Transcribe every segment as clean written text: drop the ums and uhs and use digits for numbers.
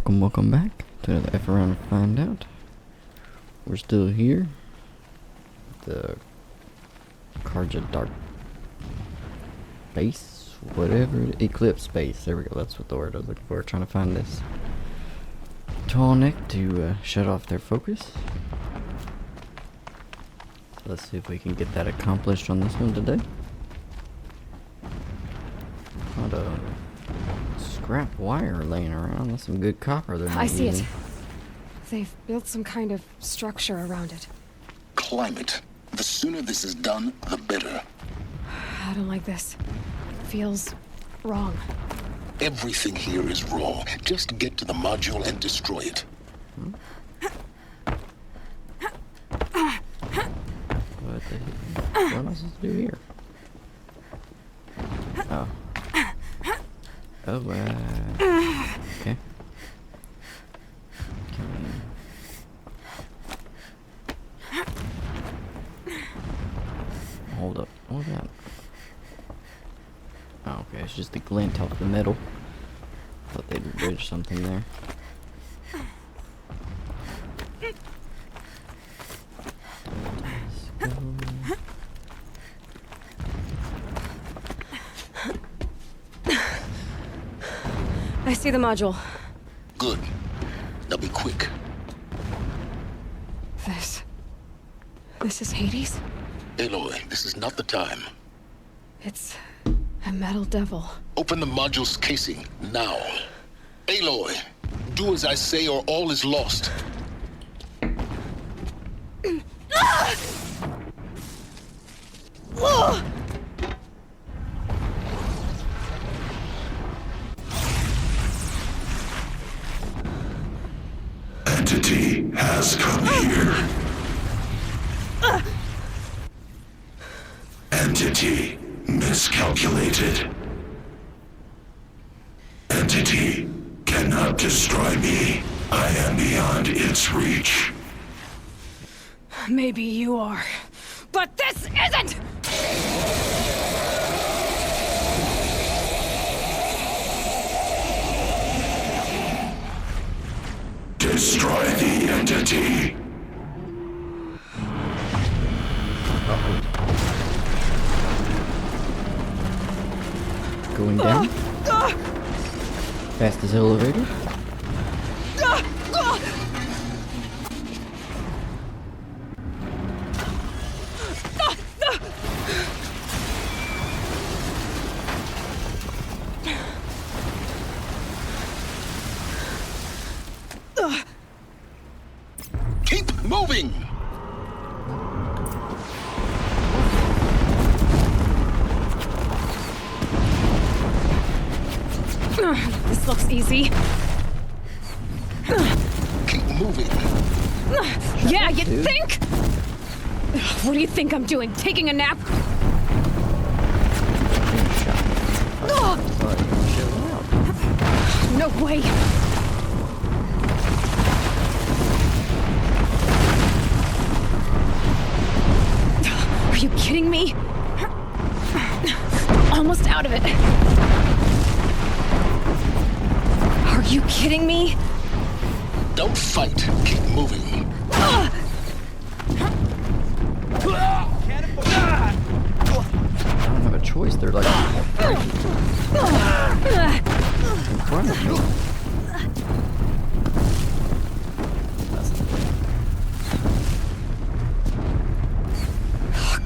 welcome back to another F around to find out. We're still here. The Carja Dark Base, whatever, Eclipse Base. There we go, that's what the word I was looking for. Trying to find this tall neck to shut off their focus. Let's see if we can get that accomplished on this one today. Not a scrap wire laying around. That's some good copper they're not I see using. it. They've built some kind of structure around it. Climate. The sooner this is done, the better. I don't like this. Feels wrong. Everything here is wrong. Just get to the module and destroy it. What the heck? What am I supposed to do here? Oh. Oh, okay. Hold up. What was that? Oh, okay. It's just the glint off the metal. Thought they'd bridge something there. Let's go. I see the module. Good. Now be quick. This is Hades? Aloy, this is not the time. It's a metal devil. Open the module's casing, now. Aloy, do as I say or all is lost. Entity has come here. Entity miscalculated. Entity cannot destroy me. I am beyond its reach. Maybe you are. But this isn't! Destroy the entity. Going down. Fastest elevator. Keep moving! This looks easy. Keep moving. Yeah, you think? What do you think I'm doing? Taking a nap? No way! Are you kidding me? Almost out of it. Are you kidding me? Don't fight. Keep moving. I don't have a choice. They're like in front of me.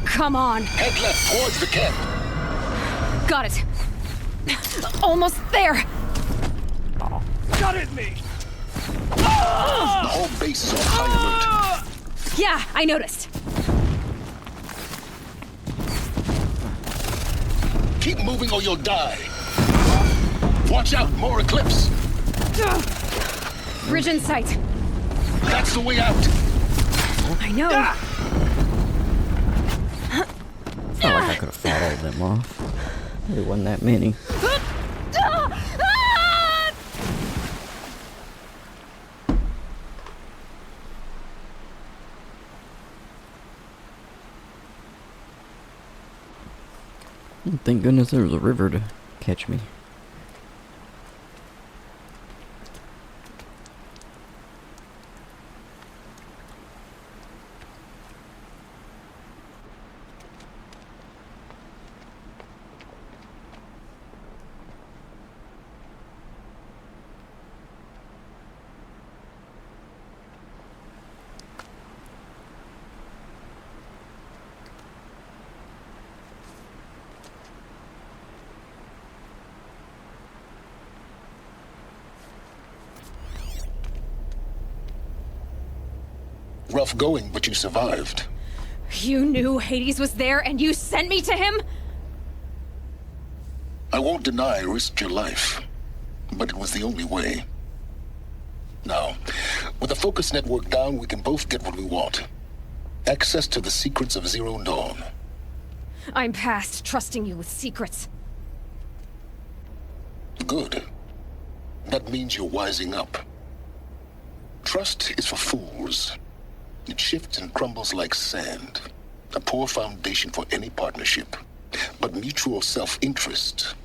Come on. Head left towards the camp. Got it. Almost there. Got it, me! The whole base is on high alert. Yeah, I noticed. Keep moving or you'll die. Watch out, more Eclipse. Bridge in sight. That's the way out. I know. Felt like I could have fought all of them off. There wasn't that many. Thank goodness there was a river to catch me. Rough going, but you survived. You knew Hades was there and you sent me to him? I won't deny I risked your life, but it was the only way. Now, with the focus network down, we can both get what we want. Access to the secrets of Zero Dawn. I'm past trusting you with secrets. Good. That means you're wising up. Trust is for fools. It shifts and crumbles like sand. A poor foundation for any partnership. But mutual self-interest,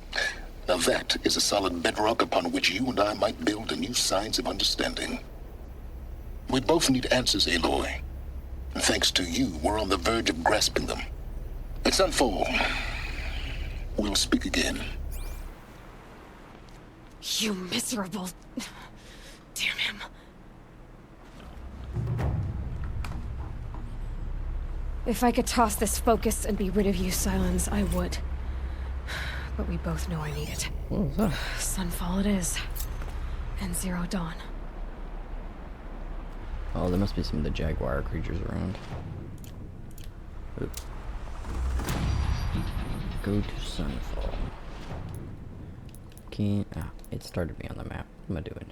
now that is a solid bedrock upon which you and I might build a new science of understanding. We both need answers, Aloy. And thanks to you, we're on the verge of grasping them. It's unfold. We'll speak again. You miserable... Damn him. If I could toss this focus and be rid of you, Silence, I would. But we both know I need it. What was that? Sunfall it is. And Zero Dawn. Oh, there must be some of the jaguar creatures around. Oop. Go to Sunfall. Can't... Ah, it started me on the map. What am I doing?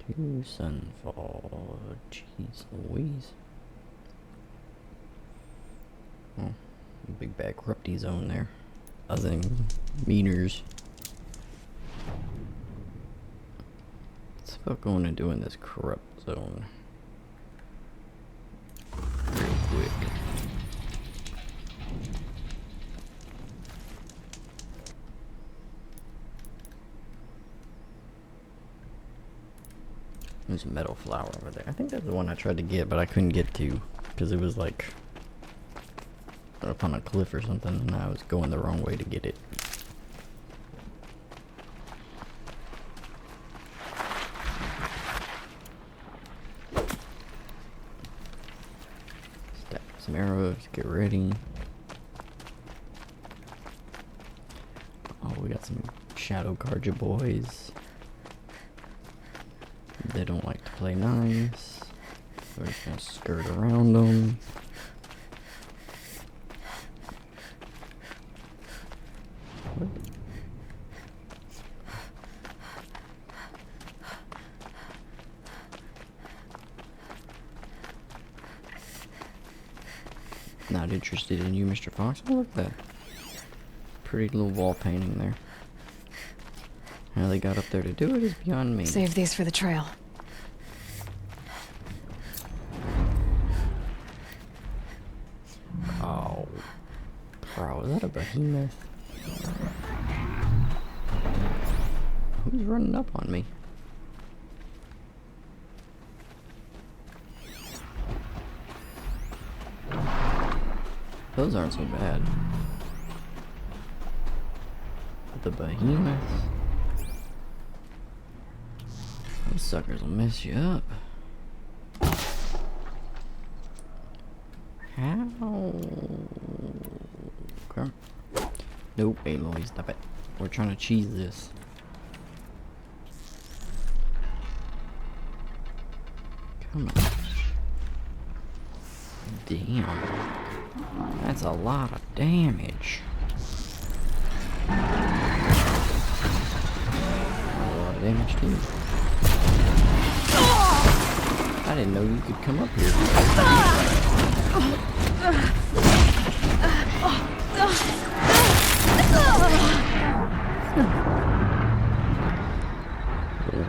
To Sunfall. Jeez Louise. Oh, big bad corrupty zone there. Other than meters. What's about going and doing this corrupt zone? Real quick. There's a metal flower over there. I think that's the one I tried to get, but I couldn't get to because it was like up on a cliff or something, and I was going the wrong way to get it. Stack some arrows, get ready. Oh, we got some Shadow Carja boys. They don't like to play nice. We're just gonna skirt around them. Not interested in you, Mr. Fox. Oh, look at that pretty little wall painting there. How they got up there to do it is beyond me. Save these for the trail. Oh, bro, is that a behemoth? Who's running up on me? Those aren't so bad. But the behemoths, those suckers will mess you up. How? Okay. Nope, Aloy, stop it. We're trying to cheese this. Come on. Damn. That's a lot of damage. A lot of damage too. I didn't know you could come up here.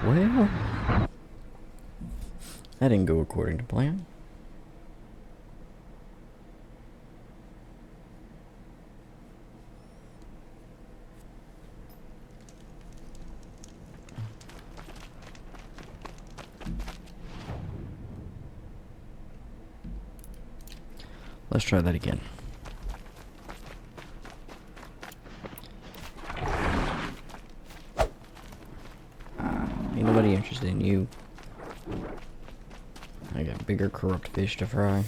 Well, that didn't go according to plan. Let's try that again. Ain't nobody interested in you. I got bigger corrupt fish to fry.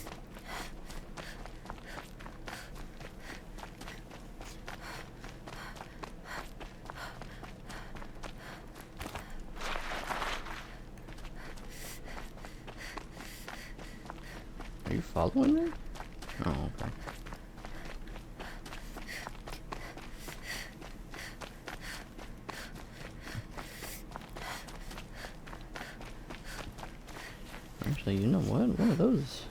Are you following me? Oh, okay. Actually, you know what? One of those...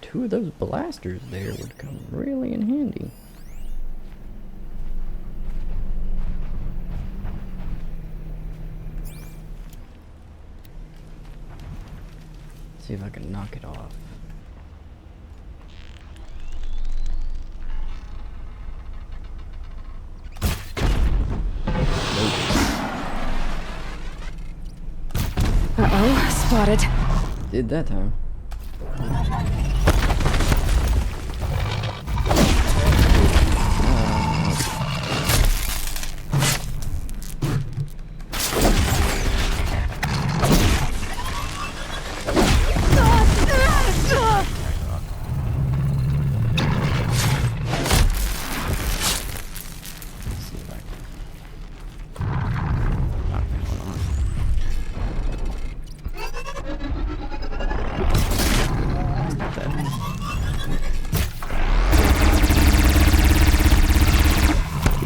Two of those blasters there would come really in handy. See if I can knock it off. Uh-oh, spotted. Did that time.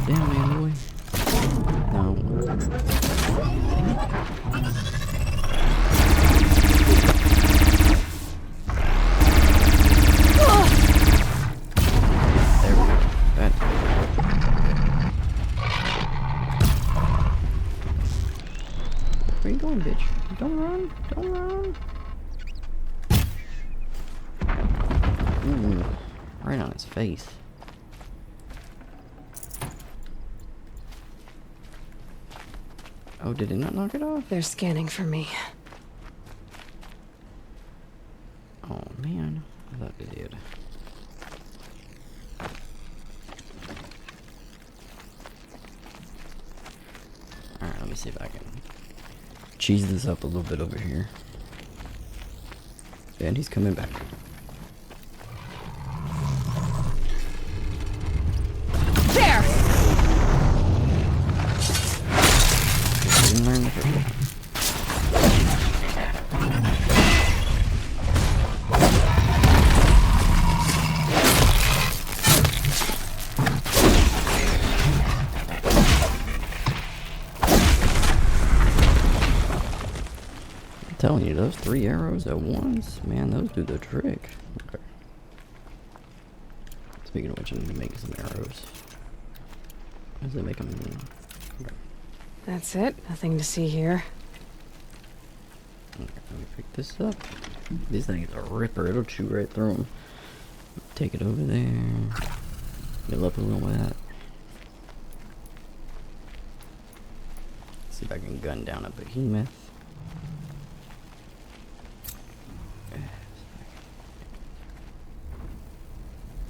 Damn, Aloy. No. There we go. That. Where you going, bitch? Don't run. Don't run. Ooh. Right on his face. Oh, did it not knock it off? They're scanning for me. Oh, man. I thought they did. Alright, let me see if I can cheese this up a little bit over here. And he's coming back. There! Didn't learn the first one. I'm telling you, those 3 arrows at once, man, those do the trick. Okay. Speaking of which, I need to make some arrows. How does it make them? Okay. That's it. Nothing to see here. Okay, let me pick this up. This thing is a ripper. It'll chew right through them. Take it over there. Fill up a little with that. See if I can gun down a behemoth.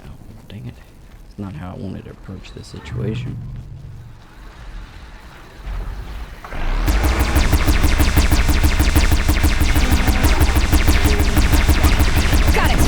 Oh, dang it. It's not how I wanted to approach this situation. Got it!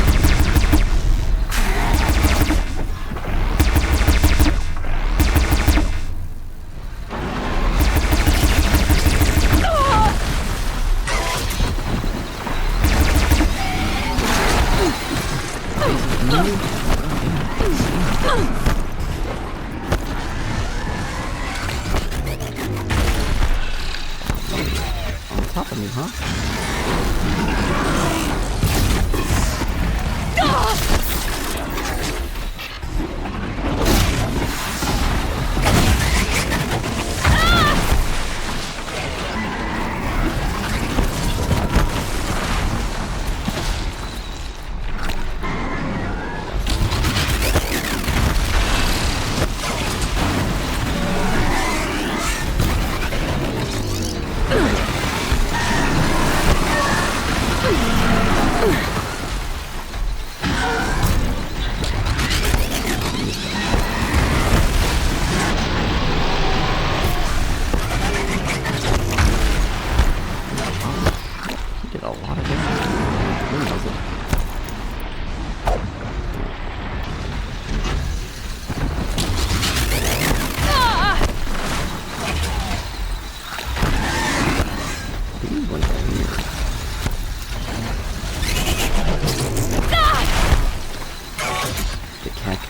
On top of me, huh?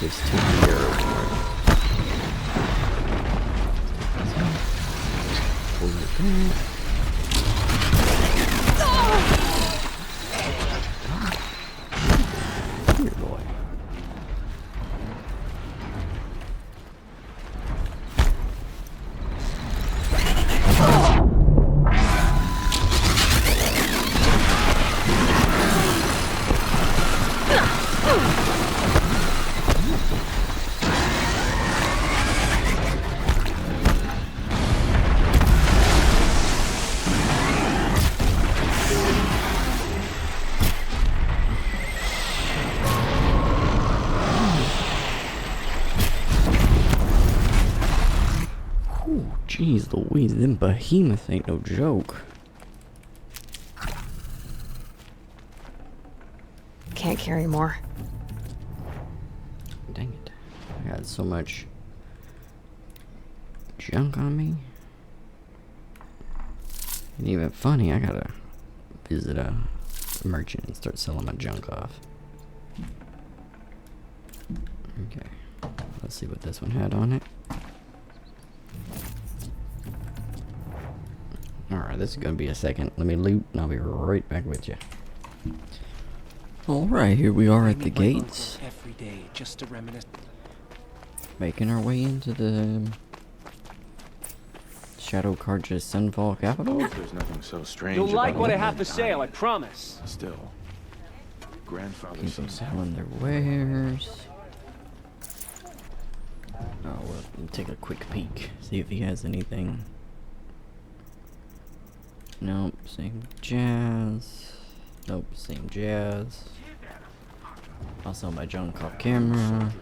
This too here. Here, boy. Jeez Louise, them behemoths ain't no joke. Can't carry more. Dang it. I got so much junk on me. And even funny, I gotta visit a merchant and start selling my junk off. Okay. Let's see what this one had on it. Alright, this is gonna be a second. Let me loot and I'll be right back with you. Alright, here we are at the gates. Every day, just to reminisce. Making our way into the Shadow Carja Sunfall capital. There's nothing so strange. You'll like about what I living have in to say, I time. promise. Still, grandfather Keep them seems selling their wares. Oh, we'll take a quick peek. See if he has anything. Nope, same jazz. Nope, same jazz. I'll sell my junk off camera.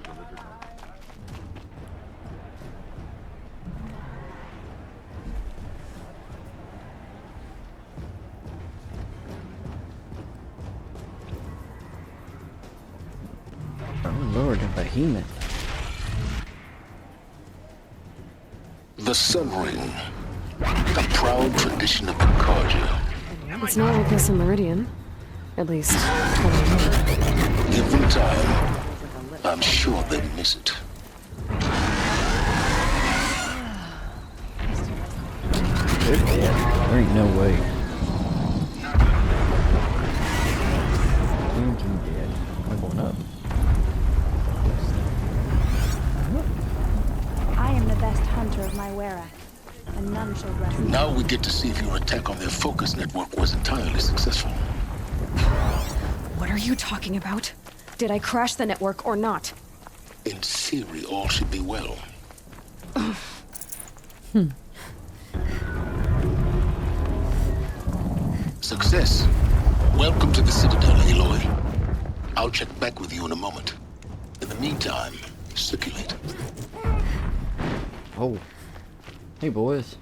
Oh lord, a behemoth. The Sun Ring, a proud tradition of the Carja. It's not like this in Meridian. At least, Every time, I'm sure they miss it. They're dead. There ain't no way. They're dead. I'm going up. I am the best hunter of my Wera, and none shall rest. Now we get to see if your attack on their focus network was entirely successful. what are you talking about? Did I crash the network or not? In theory, all should be well. Success. Welcome to the Citadel, Aloy. I'll check back with you in a moment. In the meantime, circulate. Oh. Hey boys.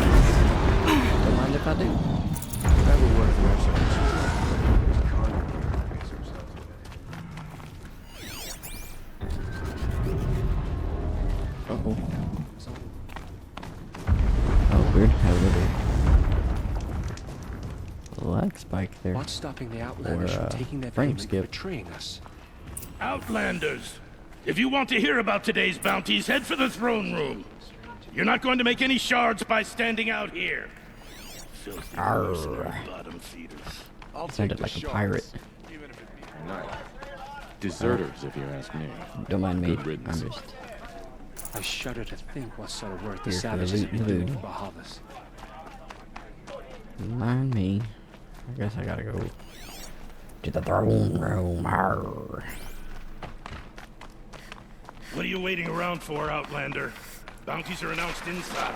Don't mind if I do. Never worth Uh-oh. Oh, weird. Have a little lag spike there. What's stopping the Outlanders from taking their frame payment and skip. betraying us? Outlanders, if you want to hear about today's bounties, head for the throne room. You're not going to make any shards by standing out here. Filthy mercenary bottom feeders. Sounded like a pirate. Nice. Deserters, if you ask me. Don't mind me. Good riddance. I'm just I shudder to think what sort of work the Here for the savages loot have and been doing loot. for Bahavas. mind me. I guess I gotta go to the throne room. Arr. What are you waiting around for, Outlander? Bounties are announced inside.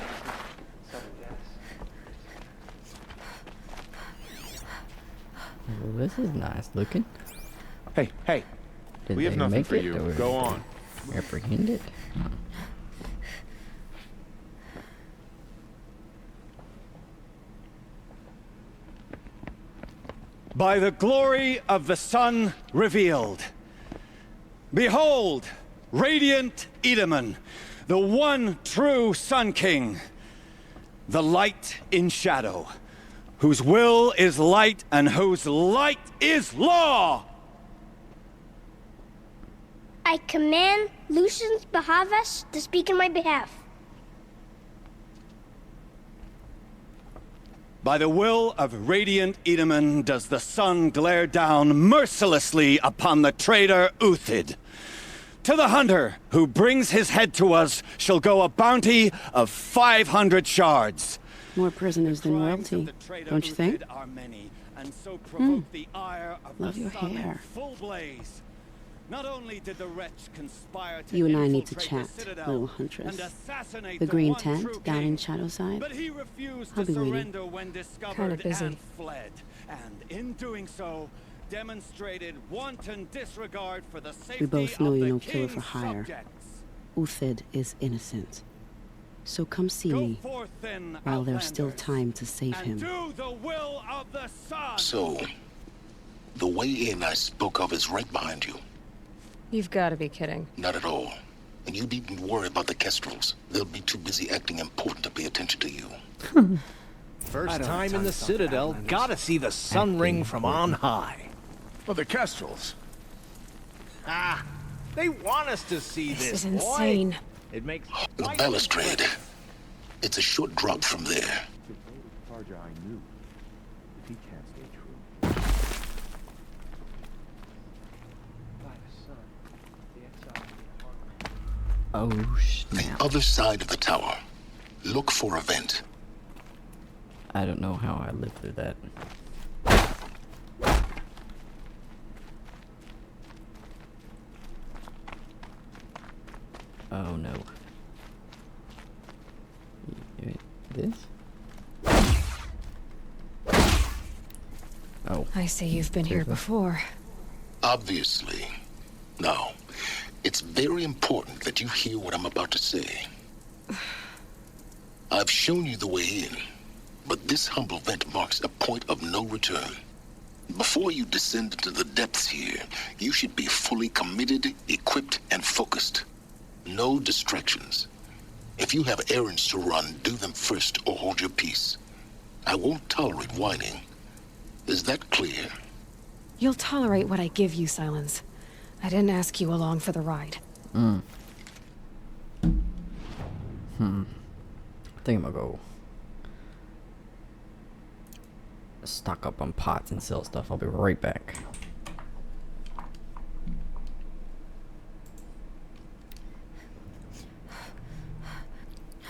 Well, this is nice looking. Hey, hey. Did We have they nothing make for it, you. or Go did on. they apprehend it? By the glory of the sun revealed. Behold, radiant Edaman, the one true Sun King, the light in shadow, whose will is light and whose light is law! I command Lucius Bahavas to speak in my behalf. By the will of radiant Edaman does the sun glare down mercilessly upon the traitor Uthid. To the hunter who brings his head to us shall go a bounty of 500 shards. More prisoners than royalty, don't you think? Love your hair. Not only did the wretch conspire to You and I need to infiltrate chat, the citadel little huntress. and assassinate The green one tent true down king, in Shadowside. but he refused I'll to be waiting. surrender when discovered Kinda busy. and fled. And in doing so, demonstrated wanton disregard for the safety We both know of you're the no killer for king's hire. subjects. Uthid is innocent. So come see Go me forth then, while there's still Outlanders, time to save and him. do the will of the sun. So, the way in I spoke of is right behind you. You've got to be kidding. Not at all. And you needn't worry about the Kestrels. They'll be too busy acting important to pay attention to you. First time in the Citadel, gotta see the sun ring from on high. For the Kestrels. Ah, they want us to see this, This is insane. boy. It makes The quite balustrade. It's a short drop from there. Carja I knew. If he can't stay true. Oh, The snap. other side of the tower. Look for a vent. I don't know how I lived through that. Oh no. This? Oh. I see you've been here before. Obviously. Now, it's very important that you hear what I'm about to say. I've shown you the way in, but this humble vent marks a point of no return. Before you descend into the depths here, you should be fully committed, equipped, and focused. No distractions. If you have errands to run, do them first or hold your peace. I won't tolerate whining. Is that clear? You'll tolerate what I give you, Silence. I didn't ask you along for the ride. I think I'm gonna go stock up on pots and sell stuff. I'll be right back.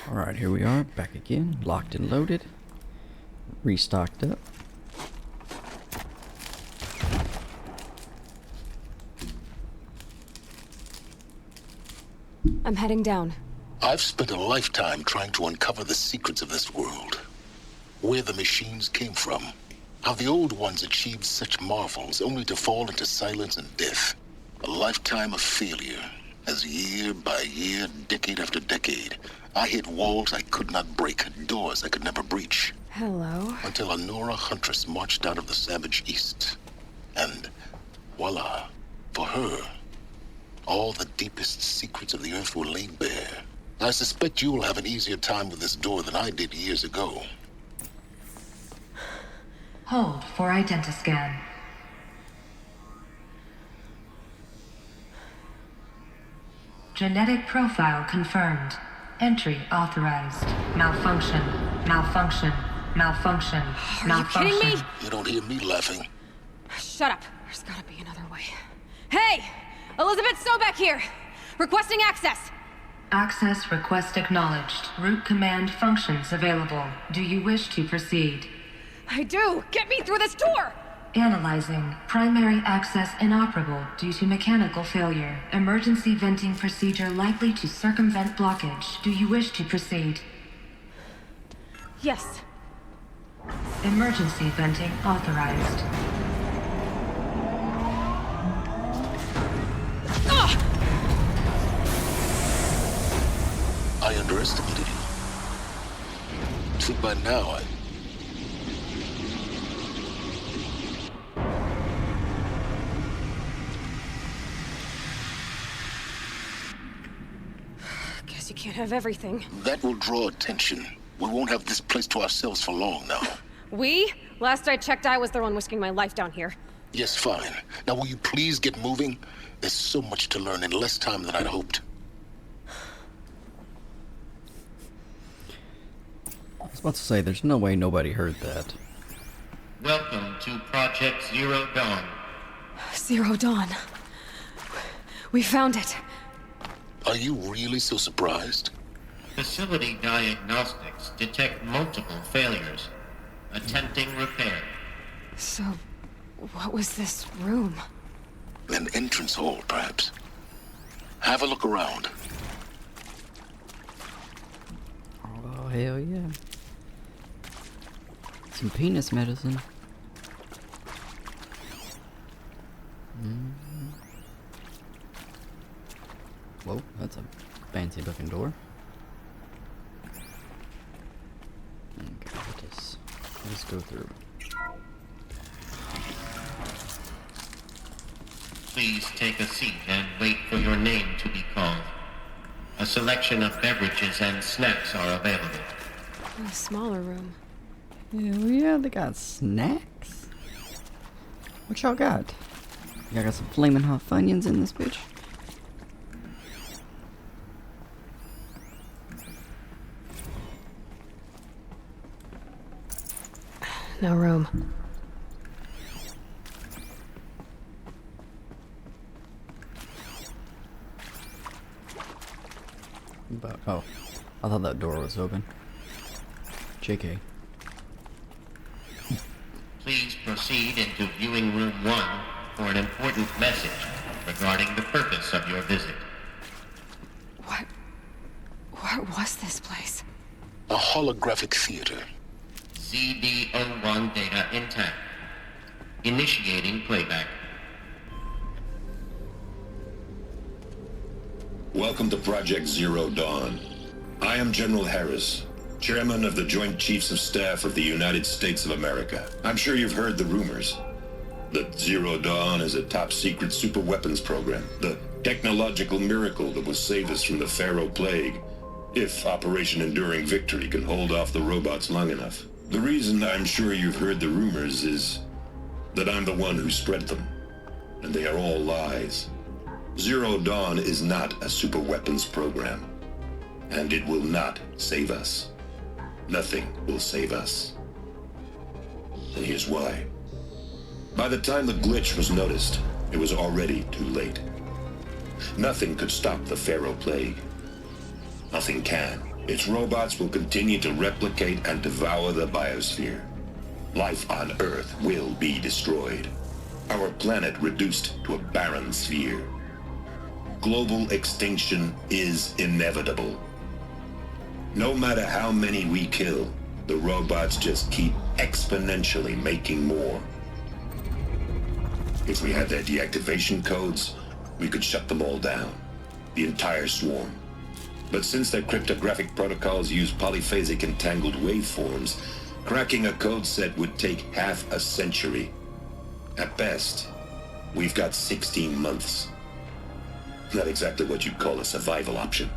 Alright, here we are, back again, locked and loaded, restocked up. I'm heading down. I've spent a lifetime trying to uncover the secrets of this world. Where the machines came from. How the old ones achieved such marvels only to fall into silence and death. A lifetime of failure, as year by year, decade after decade, I hit walls I could not break, doors I could never breach. Hello. Until a Nora huntress marched out of the savage east. And voila, for her, all the deepest secrets of the earth were laid bare. I suspect you'll have an easier time with this door than I did years ago. Hold for identiscan. Genetic profile confirmed. Entry authorized. Malfunction. Malfunction. Malfunction. Are Malfunction. you kidding me? You don't hear me laughing. Shut up. There's gotta be another way. Hey! Elizabeth Sobeck here! Requesting access! Access request acknowledged. Root command functions available. Do you wish to proceed? I do! Get me through this door! Analyzing. Primary access inoperable due to mechanical failure. Emergency venting procedure likely to circumvent blockage. Do you wish to proceed? Yes. Emergency venting authorized. I underestimated you. See, by now, Guess you can't have everything. that will draw attention. We won't have this place to ourselves for long now. We? Last I checked, I was the one risking my life down here. Yes, fine. Now will you please get moving? There's so much to learn in less time than I'd hoped. I was about to say, there's no way nobody heard that. Welcome to Project Zero Dawn. Zero Dawn. We found it. Are you really so surprised? Facility diagnostics detect multiple failures. Attempting repair. So, what was this room? An entrance hall, perhaps. Have a look around. Oh, hell yeah. Some penis medicine. Whoa, that's a fancy looking door. Okay, let's go through. Please take a seat and wait for your name to be called. A selection of beverages and snacks are available. A smaller room. Hell yeah, they got snacks. What y'all got? Y'all got some flaming hot Funyuns in this bitch? No room. But, oh, I thought that door was open. JK. Please proceed into viewing room 1 for an important message regarding the purpose of your visit. What was this place? A holographic theater. ZD-01 data intact. Initiating playback. Welcome to Project Zero Dawn. I am General Harris, Chairman of the Joint Chiefs of Staff of the United States of America. I'm sure you've heard the rumors that Zero Dawn is a top-secret super-weapons program, the technological miracle that will save us from the Pharaoh Plague, if Operation Enduring Victory can hold off the robots long enough. The reason I'm sure you've heard the rumors is that I'm the one who spread them, and they are all lies. Zero Dawn is not a super-weapons program, and it will not save us. Nothing will save us. And here's why. By the time the glitch was noticed, it was already too late. Nothing could stop the Pharaoh Plague. Nothing can. Its robots will continue to replicate and devour the biosphere. Life on Earth will be destroyed. Our planet reduced to a barren sphere. Global extinction is inevitable. No matter how many we kill, the robots just keep exponentially making more. If we had their deactivation codes, we could shut them all down. The entire swarm. But since their cryptographic protocols use polyphasic entangled waveforms, cracking a code set would take half a century. At best, we've got 16 months. Not exactly what you'd call a survival option.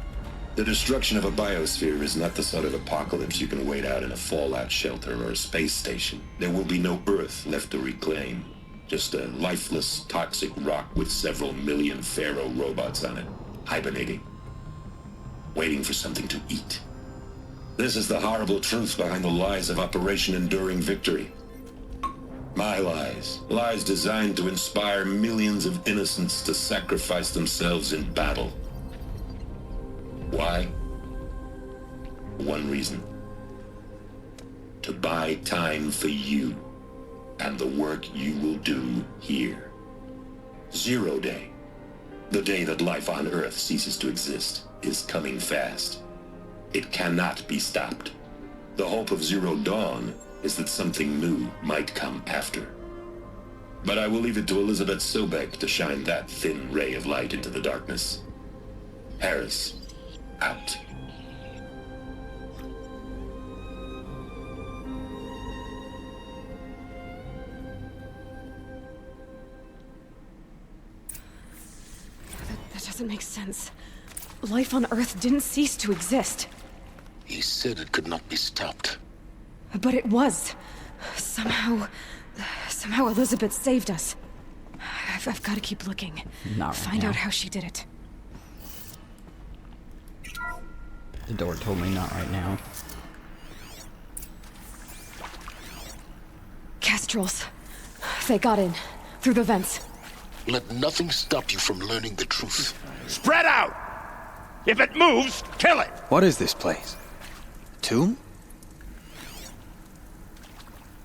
The destruction of a biosphere is not the sort of apocalypse you can wait out in a fallout shelter or a space station. There will be no Earth left to reclaim. Just a lifeless, toxic rock with several million Pharaoh robots on it, hibernating, waiting for something to eat. This is the horrible truth behind the lies of Operation Enduring Victory. My lies. Lies designed to inspire millions of innocents to sacrifice themselves in battle. Why? One reason. To buy time for you and the work you will do here. Zero Day, the day that life on Earth ceases to exist, is coming fast. It cannot be stopped. The hope of Zero Dawn is that something new might come after. But I will leave it to Elizabeth Sobek to shine that thin ray of light into the darkness. Harris, out. That doesn't make sense. Life on Earth didn't cease to exist. He said it could not be stopped. But it was. Somehow Elizabeth saved us. I've got to keep looking. Not right Find now. out how she did it. The door told me not right now. Kestrels. They got in. Through the vents. Let nothing stop you from learning the truth. Spread out! If it moves, kill it! What is this place? A tomb?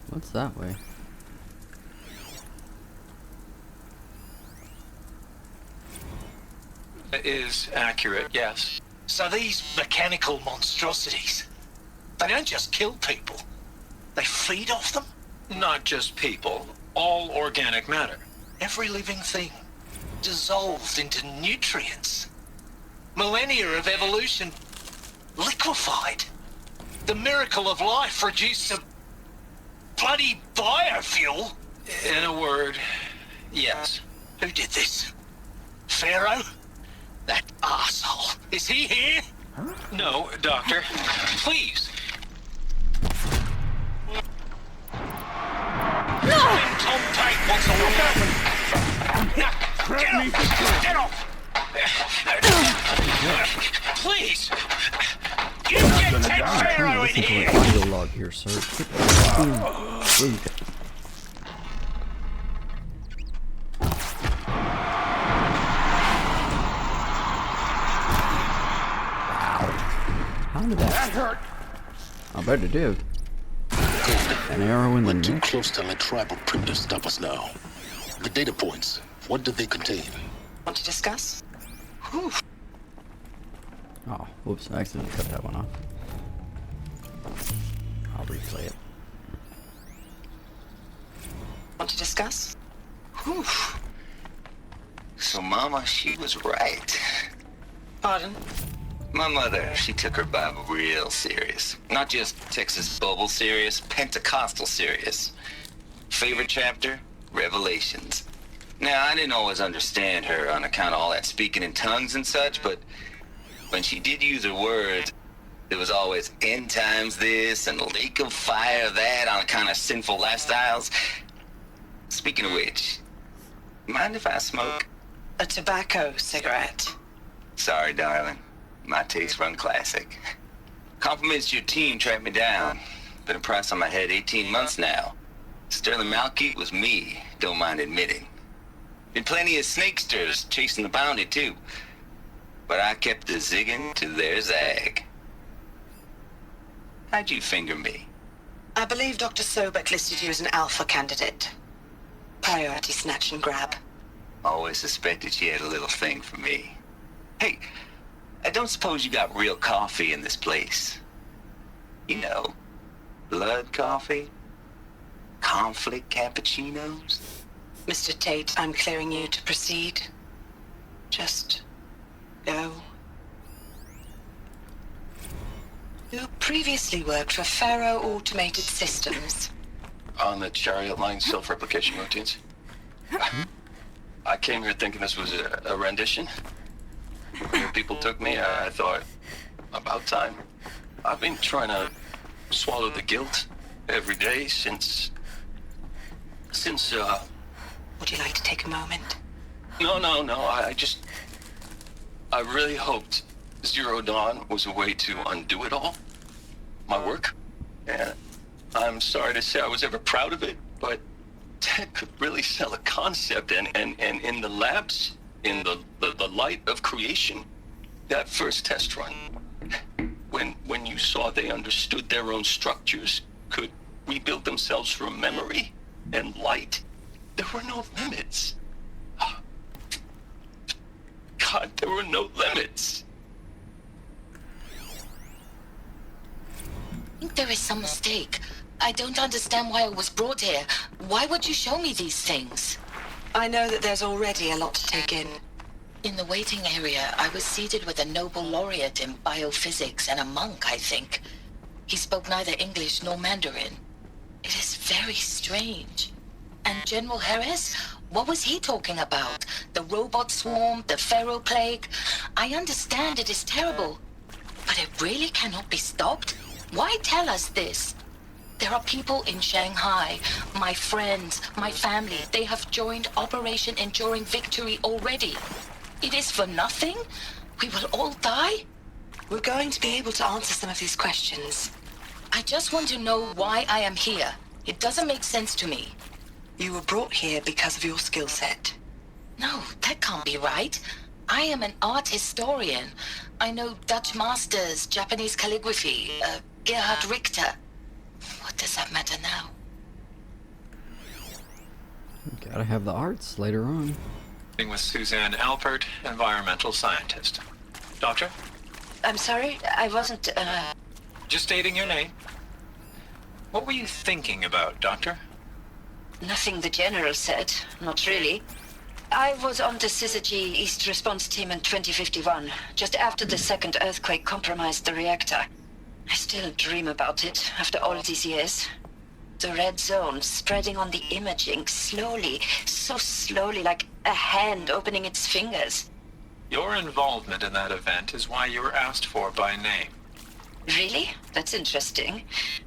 What's that way? It is accurate, yes. So these mechanical monstrosities, they don't just kill people. They feed off them? Not just people, all organic matter. Every living thing, dissolved into nutrients. Millennia of evolution, liquefied. The miracle of life reduced to bloody biofuel. In a word, yes. Who did this? Pharaoh? That asshole. Is he here? Huh? No, Doctor. Please. Tom Tate wants to look up. Get off! Please! You get Ted Pharaoh in Listen to here! an audio log here, sir. Rude. How did that hurt? I bet it did. An arrow in the We're too neck. close to let tribal primitives stop us now. The data points, what did they contain? Want to discuss? Oh, whoops, I accidentally cut that one off. I'll replay it. Want to discuss? Whew. So Mama, she was right. Pardon? My mother, she took her Bible real serious. Not just Texas Bible serious, Pentecostal serious. Favorite chapter? Revelations. Now, I didn't always understand her on account of all that speaking in tongues and such, but when she did use her words, there was always end times this and lake of fire that on account of sinful lifestyles. Speaking of which, mind if I smoke? A tobacco cigarette. Sorry, darling. My taste run classic. Compliments to your team tracked me down. Been a price on my head 18 months now. Sterling Malkeet was me, don't mind admitting. Been plenty of snakesters chasing the bounty, too. But I kept the zigging to their zag. How'd you finger me? I believe Dr. Sobek listed you as an alpha candidate. Priority snatch and grab. Always suspected she had a little thing for me. Hey, I don't suppose you got real coffee in this place. You know, blood coffee? Conflict cappuccinos? Mr. Tate, I'm clearing you to proceed. Just go. You previously worked for Pharaoh Automated Systems. On the chariot line self-replication routines. I came here thinking this was a rendition. When people took me, I thought, about time. I've been trying to swallow the guilt every day since... Would you like to take a moment? No, I really hoped Zero Dawn was a way to undo it all. My work. And I'm sorry to say I was ever proud of it, but Ted could really sell a concept, and in the labs, in the light of creation, that first test run, when you saw they understood their own structures, could rebuild themselves from memory and light, there were no limits. God, there were no limits. I think there is some mistake. I don't understand why I was brought here. Why would you show me these things? I know that there's already a lot to take in. In the waiting area, I was seated with a Nobel laureate in biophysics and a monk, I think. He spoke neither English nor Mandarin. It is very strange. And General Harris? What was he talking about? The robot swarm, the Pharaoh plague? I understand it is terrible, but it really cannot be stopped? Why tell us this? There are people in Shanghai, my friends, my family. They have joined Operation Enduring Victory already. It is for nothing? We will all die? We're going to be able to answer some of these questions. I just want to know why I am here. It doesn't make sense to me. You were brought here because of your skill set. No, that can't be right. I am an art historian. I know Dutch masters, Japanese calligraphy, Gerhard Richter. What does that matter now? Gotta have the arts later on. With Suzanne Alpert, environmental scientist. Doctor? I'm sorry, I wasn't, Just stating your name. What were you thinking about, Doctor? Nothing the General said, not really. I was on the Syzygy East Response Team in 2051, just after the second earthquake compromised the reactor. I still dream about it, after all these years. The red zone spreading on the imaging, slowly, so slowly, like a hand opening its fingers. Your involvement in that event is why you were asked for by name. Really? That's interesting.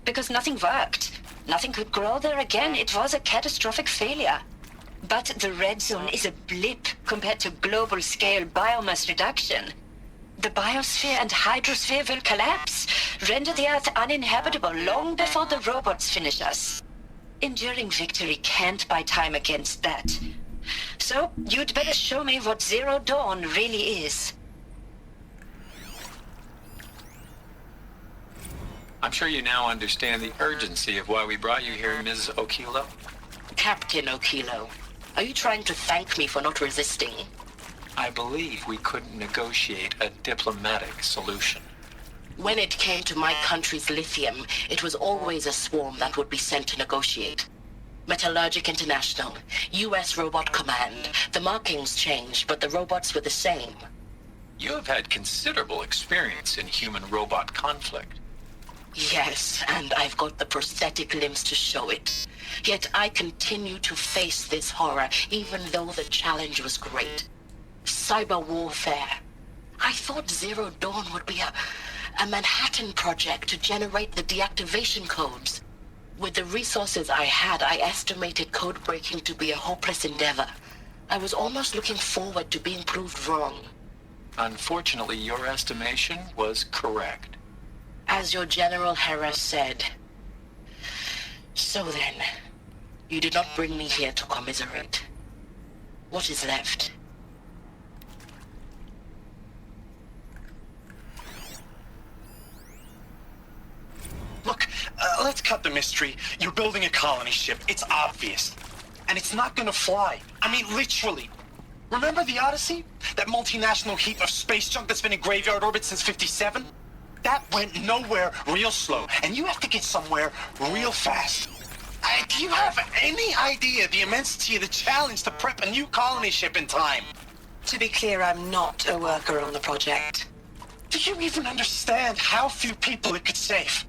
Because nothing worked. Nothing could grow there again. It was a catastrophic failure. But the red zone is a blip compared to global-scale biomass reduction. The biosphere and hydrosphere will collapse, render the Earth uninhabitable long before the robots finish us. Enduring Victory can't buy time against that. So, you'd better show me what Zero Dawn really is. I'm sure you now understand the urgency of why we brought you here, Ms. Okilo. Captain Okilo, are you trying to thank me for not resisting? I believe we couldn't negotiate a diplomatic solution. When it came to my country's lithium, it was always a swarm that would be sent to negotiate. Metallurgic International, U.S. Robot Command. The markings changed, but the robots were the same. You have had considerable experience in human-robot conflict. Yes, and I've got the prosthetic limbs to show it. Yet I continue to face this horror, even though the challenge was great. Cyber warfare. I thought Zero Dawn would be a Manhattan project to generate the deactivation codes. With the resources I had, I estimated code breaking to be a hopeless endeavor. I was almost looking forward to being proved wrong. Unfortunately, your estimation was correct. As your General Harris said. So then, you did not bring me here to commiserate. What is left? Look, let's cut the mystery. You're building a colony ship. It's obvious. And it's not gonna fly. I mean, literally. Remember the Odyssey? That multinational heap of space junk that's been in graveyard orbit since 57? That went nowhere real slow. And you have to get somewhere real fast. Do you have any idea the immensity of the challenge to prep a new colony ship in time? To be clear, I'm not a worker on the project. Do you even understand how few people it could save?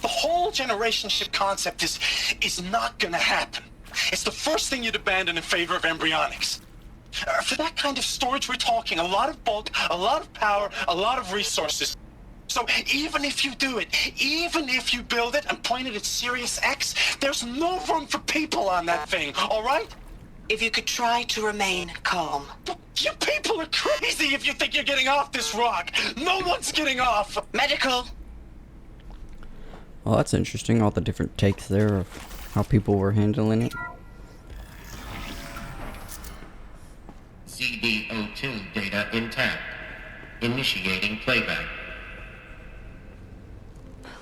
The whole generation ship concept is not gonna happen. It's the first thing you'd abandon in favor of embryonics. For that kind of storage, we're talking a lot of bulk, a lot of power, a lot of resources. So even if you do it, even if you build it and point it at Sirius X, there's no room for people on that thing, all right? If you could try to remain calm. You people are crazy if you think you're getting off this rock. No one's getting off. Medical. Well, that's interesting, all the different takes there of how people were handling it. CD02 data intact. Initiating playback.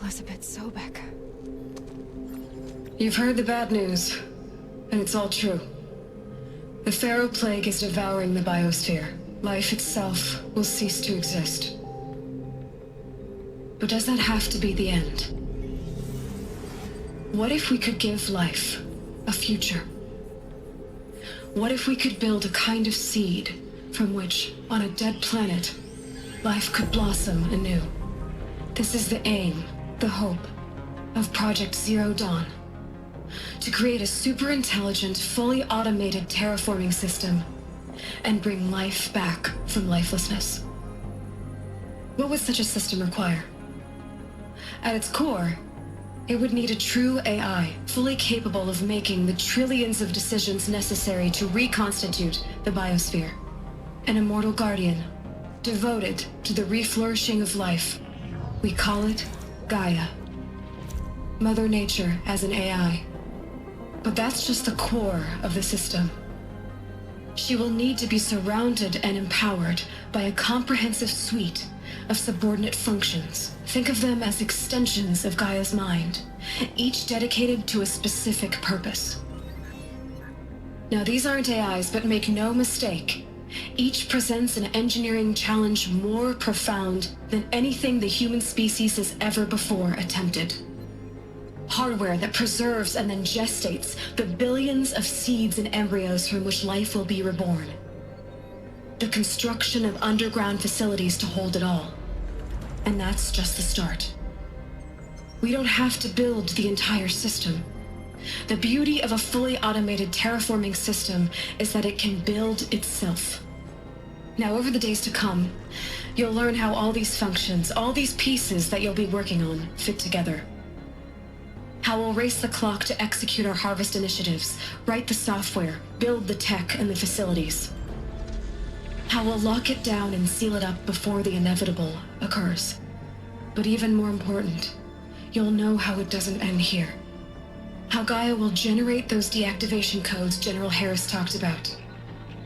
Elizabeth Sobek. You've heard the bad news, and it's all true. The Pharaoh Plague is devouring the biosphere. Life itself will cease to exist. But does that have to be the end? What if we could give life a future? What if we could build a kind of seed from which, on a dead planet, life could blossom anew? This is the aim, the hope, of Project Zero Dawn. To create a super-intelligent, fully automated terraforming system and bring life back from lifelessness. What would such a system require? At its core, It would need a true AI, fully capable of making the trillions of decisions necessary to reconstitute the biosphere. An immortal guardian, devoted to the reflourishing of life. We call it Gaia. Mother Nature as an AI. But that's just the core of the system. She will need to be surrounded and empowered by a comprehensive suite of subordinate functions. Think of them as extensions of Gaia's mind, each dedicated to a specific purpose. Now, these aren't AIs, but make no mistake, each presents an engineering challenge more profound than anything the human species has ever before attempted. Hardware that preserves and then gestates the billions of seeds and embryos from which life will be reborn. The construction of underground facilities to hold it all. And that's just the start. We don't have to build the entire system. The beauty of a fully automated terraforming system is that it can build itself. Now, over the days to come, you'll learn how all these functions, all these pieces that you'll be working on, fit together. How we'll race the clock to execute our harvest initiatives, write the software, build the tech and the facilities. How we'll lock it down and seal it up before the inevitable occurs. But even more important, you'll know how it doesn't end here. How Gaia will generate those deactivation codes General Harris talked about,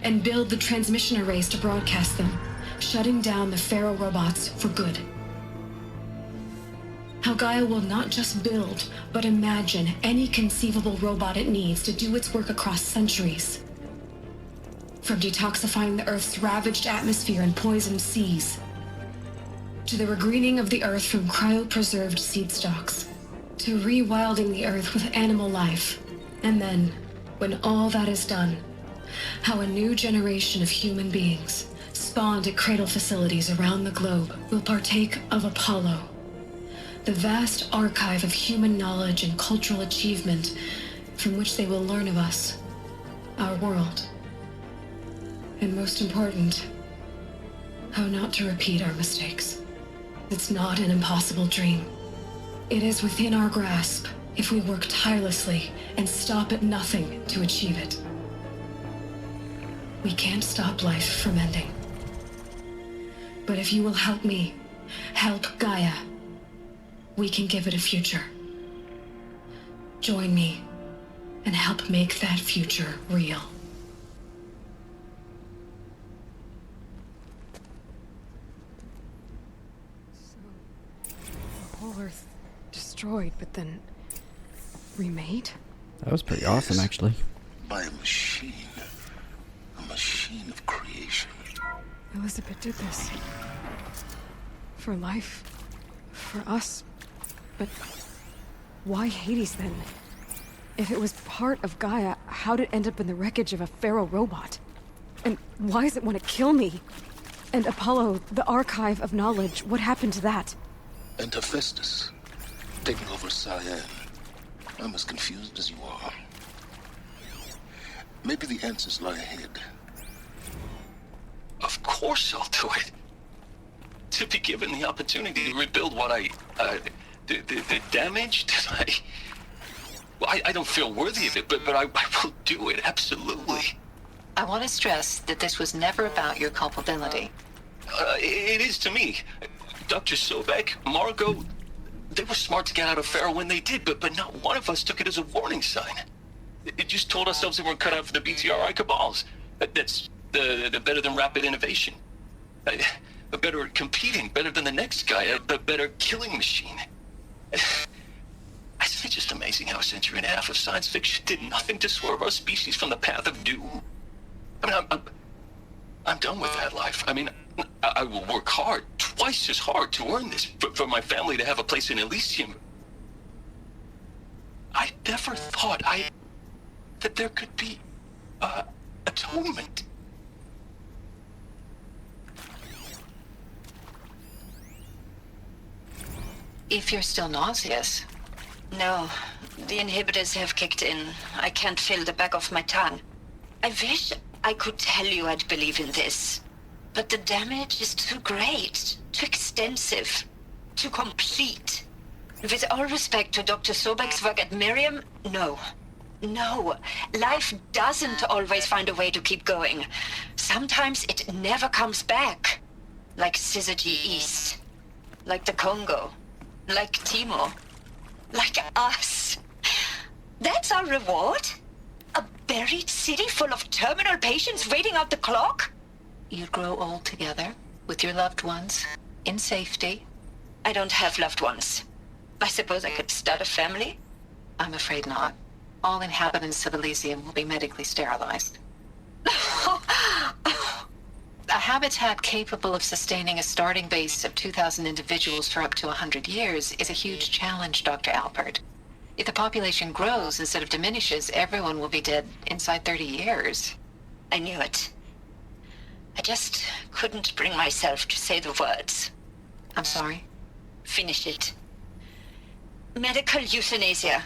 and build the transmission arrays to broadcast them, shutting down the Pharaoh robots for good. How Gaia will not just build, but imagine any conceivable robot it needs to do its work across centuries. From detoxifying the Earth's ravaged atmosphere and poisoned seas, to the regreening of the Earth from cryopreserved seed stalks, to rewilding the Earth with animal life. And then, when all that is done, how a new generation of human beings, spawned at cradle facilities around the globe, will partake of Apollo, the vast archive of human knowledge and cultural achievement from which they will learn of us, our world. And most important, how not to repeat our mistakes. It's not an impossible dream. It is within our grasp if we work tirelessly and stop at nothing to achieve it. We can't stop life from ending. But if you will help me, help Gaia, we can give it a future. Join me and help make that future real. The whole Earth destroyed, but then remade? That was pretty awesome, actually. By a machine. A machine of creation. Elizabeth did this. For life. For us. But why Hades then? If it was part of Gaia, how did it end up in the wreckage of a Pharaoh robot? And why does it want to kill me? And Apollo, the archive of knowledge, what happened to that? And Hephaestus, taking over Cyan. I'm as confused as you are. Maybe the answers lie ahead. Of course I'll do it. To be given the opportunity to rebuild what the damage that I don't feel worthy of it, but I will do it, absolutely. I want to stress that this was never about your culpability. It is to me. Dr. Sobek, Margot, they were smart to get out of Pharaoh when they did, but not one of us took it as a warning sign. It just told ourselves they weren't cut out for the BTRI cabals. That's the better than rapid innovation. A better at competing, better than the next guy, a better killing machine. Isn't it just amazing how a century and a half of science fiction did nothing to swerve our species from the path of doom? I mean, I'm done with that life. I mean, I will work hard, twice as hard to earn this, for my family to have a place in Elysium. I never thought that there could be, atonement. If you're still nauseous. No, the inhibitors have kicked in. I can't feel the back of my tongue. I wish I could tell you I'd believe in this. But the damage is too great, too extensive, too complete. With all respect to Dr. Sobek's work at Miriam, no. No. Life doesn't always find a way to keep going. Sometimes it never comes back. Like Syzygy East. Like the Congo. Like Timor. Like us. That's our reward? A buried city full of terminal patients waiting out the clock? You'd grow old together, with your loved ones, in safety. I don't have loved ones. I suppose I could start a family? I'm afraid not. All inhabitants of Elysium will be medically sterilized. A habitat capable of sustaining a starting base of 2,000 individuals for up to 100 years is a huge challenge, Dr. Alpert. If the population grows instead of diminishes, everyone will be dead inside 30 years. I knew it. I just couldn't bring myself to say the words. I'm sorry? Finish it. Medical euthanasia.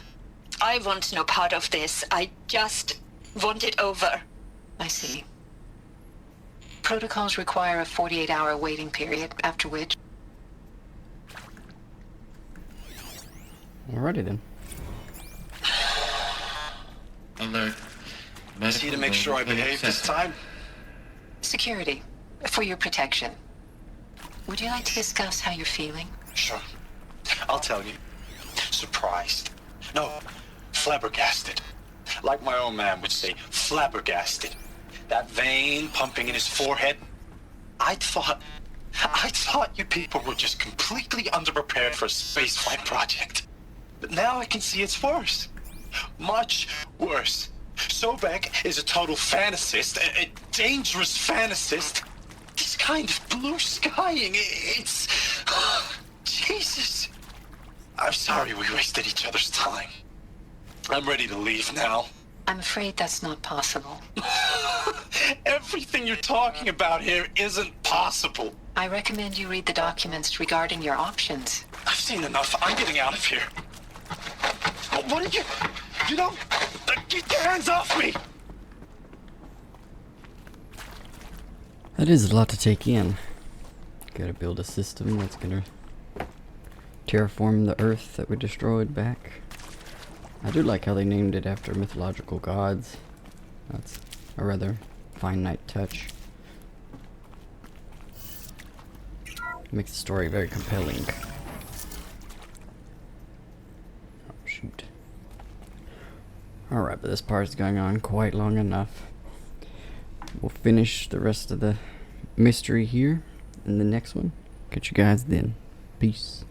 I want no part of this. I just want it over. I see. Protocols require a 48-hour waiting period, after which... Alrighty then. Alert. See to make sure I behave this time? Security. For your protection. Would you like to discuss how you're feeling? Sure. I'll tell you. Surprised. No, flabbergasted. Like my own man would say, flabbergasted. That vein pumping in his forehead. I thought you people were just completely underprepared for a spaceflight project. But now I can see it's worse. Much worse. Sobek is a total fantasist, a dangerous fantasist. This kind of blue skying, it's... Jesus. I'm sorry we wasted each other's time. I'm ready to leave now. I'm afraid that's not possible. Everything you're talking about here isn't possible. I recommend you read the documents regarding your options. I've seen enough. I'm getting out of here. What are you... You don't... Get your hands off me! That is a lot to take in. Gotta build a system that's gonna terraform the Earth that we destroyed back. I do like how they named it after mythological gods. That's a rather finite touch. Makes the story very compelling. Oh shoot. Alright, but this part's going on quite long enough. We'll finish the rest of the mystery here in the next one. Catch you guys then. Peace.